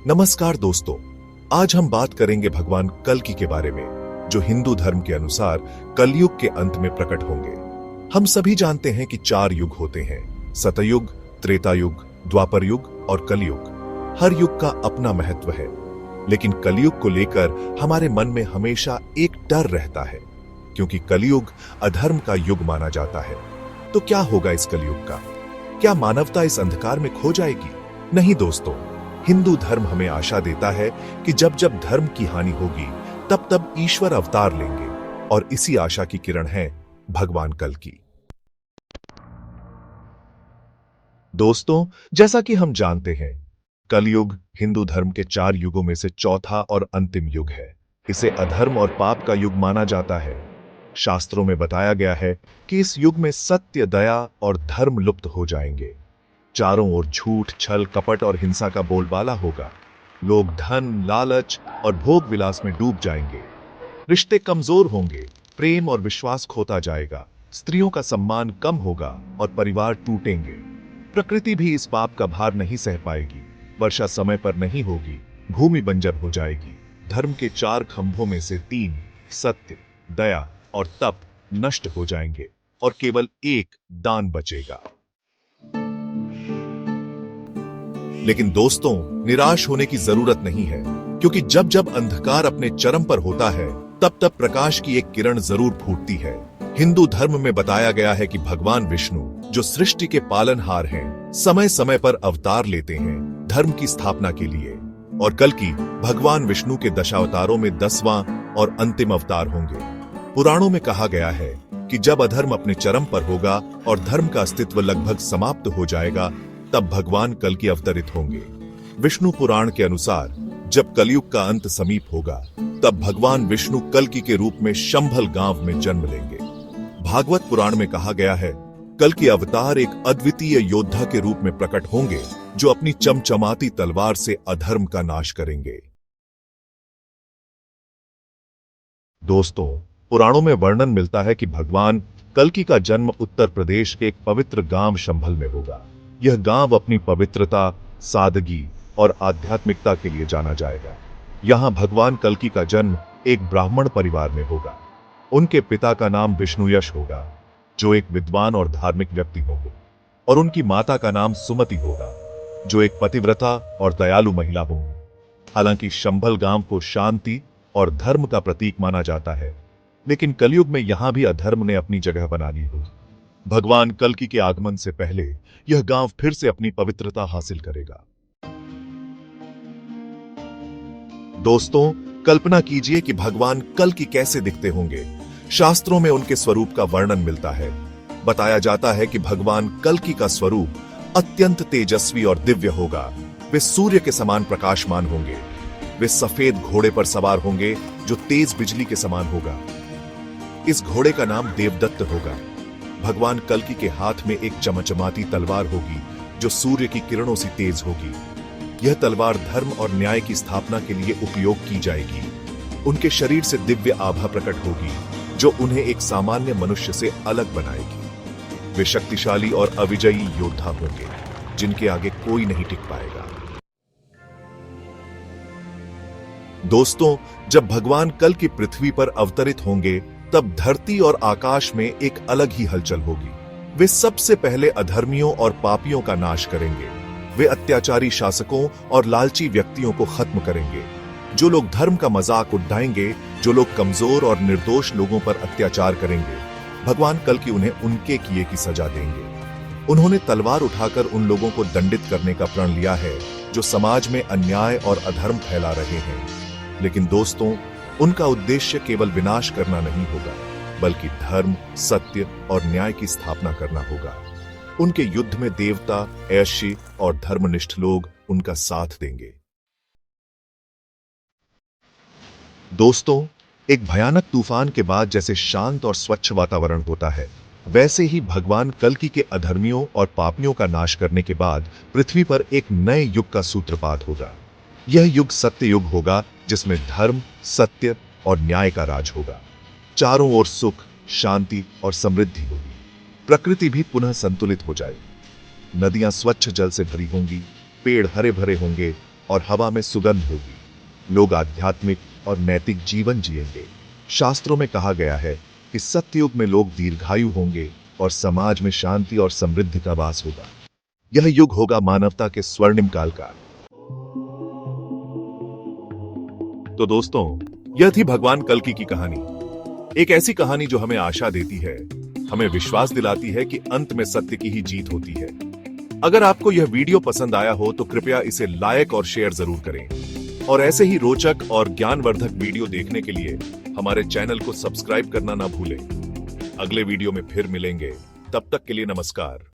नमस्कार दोस्तों, आज हम बात करेंगे भगवान कल्कि के बारे में, जो हिंदू धर्म के अनुसार कलयुग के अंत में प्रकट होंगे। हम सभी जानते हैं कि 4 युग होते हैं: सतयुग, त्रेता युग, द्वापर युग और कलयुग। हर युग का अपना महत्व है, लेकिन कलयुग को लेकर हमारे मन में हमेशा एक डर रहता है, क्योंकि कलयुग अधर्म का युग माना जाता है। तो क्या होगा इस कलयुग का? क्या मानवता इस अंधकार में खो जाएगी? नहीं दोस्तों, हिंदू धर्म हमें आशा देता है कि जब जब धर्म की हानि होगी तब तब ईश्वर अवतार लेंगे, और इसी आशा की किरण है भगवान कल्कि। दोस्तों, जैसा कि हम जानते हैं, कलयुग हिंदू धर्म के 4 युगों में से चौथा और अंतिम युग है। इसे अधर्म और पाप का युग माना जाता है। शास्त्रों में बताया गया है कि इस युग में सत्य, दया और धर्म लुप्त हो जाएंगे। चारों ओर झूठ, छल, कपट और हिंसा का बोलबाला होगा। लोग धन, लालच और भोग विलास में डूब जाएंगे। रिश्ते कमजोर होंगे, प्रेम और विश्वास खोता जाएगा, स्त्रियों का सम्मान कम होगा और परिवार टूटेंगे। प्रकृति भी इस पाप का भार नहीं सह पाएगी। वर्षा समय पर नहीं होगी, भूमि बंजर हो जाएगी। धर्म के 4 खंभों में से 3, सत्य, दया और तप, नष्ट हो जाएंगे और केवल एक, दान बचेगा। लेकिन दोस्तों, निराश होने की जरूरत नहीं है, क्योंकि जब जब अंधकार अपने चरम पर होता है तब तब प्रकाश की एक किरण जरूर फूटती है। हिंदू धर्म में बताया गया है कि भगवान विष्णु, जो सृष्टि के पालनहार हैं, समय समय पर अवतार लेते हैं धर्म की स्थापना के लिए। और कल्कि भगवान विष्णु के दशावतारों में 10वां और अंतिम अवतार होंगे। पुराणों में कहा गया है कि जब अधर्म अपने चरम पर होगा और धर्म का अस्तित्व लगभग समाप्त हो जाएगा, तब भगवान कल्कि अवतरित होंगे। विष्णु पुराण के अनुसार जब कलयुग का अंत समीप होगा, तब भगवान विष्णु कल्कि के रूप में शंभल गांव में जन्म लेंगे। भागवत पुराण में कहा गया है, कल्कि अवतार एक अद्वितीय योद्धा के रूप में प्रकट होंगे, जो अपनी चमचमाती तलवार से अधर्म का नाश करेंगे। दोस्तों, पुराणों में वर्णन मिलता है कि भगवान कल्कि का जन्म उत्तर प्रदेश के एक पवित्र गांव शंभल में होगा। यह गांव अपनी पवित्रता, सादगी और आध्यात्मिकता के लिए जाना जाएगा। यहां भगवान कल्कि का जन्म एक ब्राह्मण परिवार में होगा। उनके पिता का नाम विष्णुयश होगा, जो एक विद्वान और धार्मिक व्यक्ति होंगे, और उनकी माता का नाम सुमति होगा, जो एक पतिव्रता और दयालु महिला होंगी। हालांकि शंभल गांव को शांति और धर्म का प्रतीक माना जाता है, लेकिन कलयुग में यहां भी अधर्म ने अपनी जगह बना ली होगी। भगवान कल्कि के आगमन से पहले यह गांव फिर से अपनी पवित्रता हासिल करेगा। दोस्तों, कल्पना कीजिए कि भगवान कल्कि कैसे दिखते होंगे। शास्त्रों में उनके स्वरूप का वर्णन मिलता है। बताया जाता है कि भगवान कल्कि का स्वरूप अत्यंत तेजस्वी और दिव्य होगा। वे सूर्य के समान प्रकाशमान होंगे। वे सफेद घोड़े पर सवार होंगे, जो तेज बिजली के समान होगा। इस घोड़े का नाम देवदत्त होगा। भगवान कल्कि के हाथ में एक चमचमाती तलवार होगी, जो सूर्य की किरणों से तेज होगी। यह तलवार धर्म और न्याय की स्थापना के लिए उपयोग की जाएगी। उनके शरीर से दिव्य आभा प्रकट होगी, जो उन्हें एक सामान्य मनुष्य से अलग बनाएगी। वे शक्तिशाली और अविजयी योद्धा होंगे, जिनके आगे कोई नहीं टिक पाएगा। दोस्तों, जब भगवान कल्कि पृथ्वी पर अवतरित होंगे, तब धरती और आकाश में एक अलग ही हलचल होगी। वे सबसे पहले अधर्मियों और पापियों का नाश करेंगे। वे अत्याचारी शासकों और लालची व्यक्तियों को खत्म करेंगे। जो लोग धर्म का मजाक उड़ाएंगे, जो लोग कमजोर और निर्दोष लोगों पर अत्याचार करेंगे, भगवान कल्कि उन्हें उनके किए की सजा देंगे। उन्होंने तलवार उठाकर उन लोगों को दंडित करने का प्रण लिया है, जो समाज में अन्याय और अधर्म फैला रहे हैं। लेकिन दोस्तों, उनका उद्देश्य केवल विनाश करना नहीं होगा, बल्कि धर्म, सत्य और न्याय की स्थापना करना होगा। उनके युद्ध में देवता, ऐशी और धर्मनिष्ठ लोग उनका साथ देंगे। दोस्तों, एक भयानक तूफान के बाद जैसे शांत और स्वच्छ वातावरण होता है, वैसे ही भगवान कल्कि के अधर्मियों और पापियों का नाश करने के बाद पृथ्वी पर एक नए युग का सूत्रपात होगा। यह युग सत्य युग होगा, जिसमें धर्म, सत्य और न्याय का राज होगा। चारों ओर सुख, शांति और समृद्धि होगी। प्रकृति भी पुनः संतुलित हो जाएगी। नदियां स्वच्छ जल से भरी होंगी, पेड़ हरे भरे होंगे और हवा में सुगंध होगी। लोग आध्यात्मिक और नैतिक जीवन जिएंगे। शास्त्रों में कहा गया है कि सत्ययुग में लोग दीर्घायु होंगे और समाज में शांति और समृद्धि का वास होगा। यह युग होगा मानवता के स्वर्णिम काल का। तो दोस्तों, यह थी भगवान कल्कि की कहानी। एक ऐसी कहानी जो हमें आशा देती है, हमें विश्वास दिलाती है कि अंत में सत्य की ही जीत होती है। अगर आपको यह वीडियो पसंद आया हो तो कृपया इसे लाइक और शेयर जरूर करें। और ऐसे ही रोचक और ज्ञानवर्धक वीडियो देखने के लिए हमारे चैनल को सब्सक्राइब करना ना भूलें। अगले वीडियो में फिर मिलेंगे, तब तक के लिए नमस्कार।